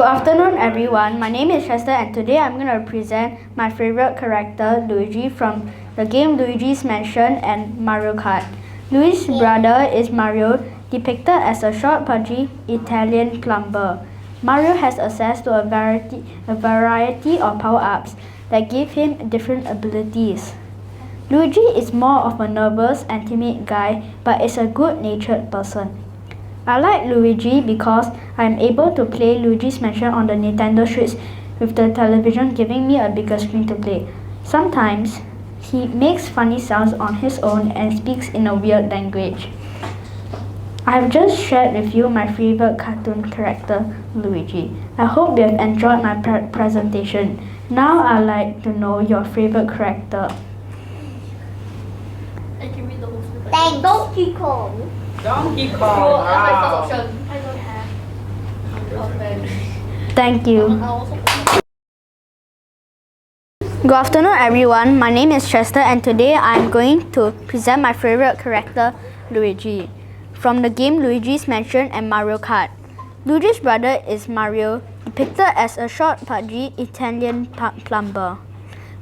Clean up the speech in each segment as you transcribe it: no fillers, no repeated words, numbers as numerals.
Good afternoon, everyone. My name is Chester, and today I'm going to present my favorite character, Luigi, from the game Luigi's Mansion and Mario Kart. Luigi's brother is Mario, depicted as a short, pudgy Italian plumber. Mario has access to a variety of power-ups that give him different abilities. Luigi is more of a nervous and timid guy, but is a good-natured person. I like Luigi because I am able to play Luigi's Mansion on the Nintendo Switch with the television giving me a bigger screen to play. Sometimes, he makes funny sounds on his own and speaks in a weird language. I have just shared with you my favorite cartoon character, Luigi. I hope you have enjoyed my presentation. Now I'd like to know your favorite character. I can read the whole script. Thanks. Donkey Kong. Donkey Kong. Oh, that's my Wow. first option. I don't have. Thank you. Good afternoon, everyone. My name is Chester, and today I'm going to present my favorite character, Luigi, from the game Luigi's Mansion and Mario Kart. Luigi's brother is Mario, depicted as a short, pudgy Italian plumber.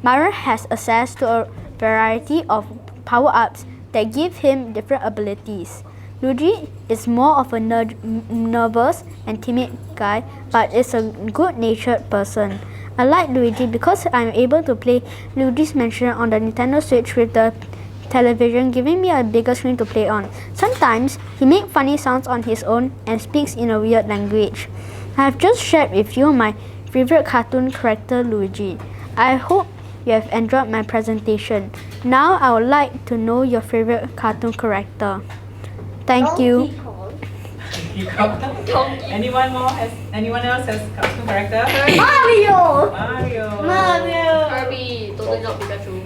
Mario has access to a variety of power-ups that give him different abilities. Luigi is more of a nervous and timid guy, but is a good-natured person. I like Luigi because I'm able to play Luigi's Mansion on the Nintendo Switch with the television giving me a bigger screen to play on. Sometimes, he makes funny sounds on his own and speaks in a weird language. I have just shared with you my favorite cartoon character, Luigi. I hope you have enjoyed my presentation. Now I would like to know your favorite cartoon character. Thank you. Anyone else has cartoon character? Mario. Mario. Kirby, totally not Pikachu.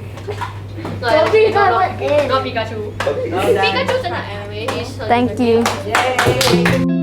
Kirby is not Not Pikachu. Well done. Pikachu's an anime. He's Thank you. Yay.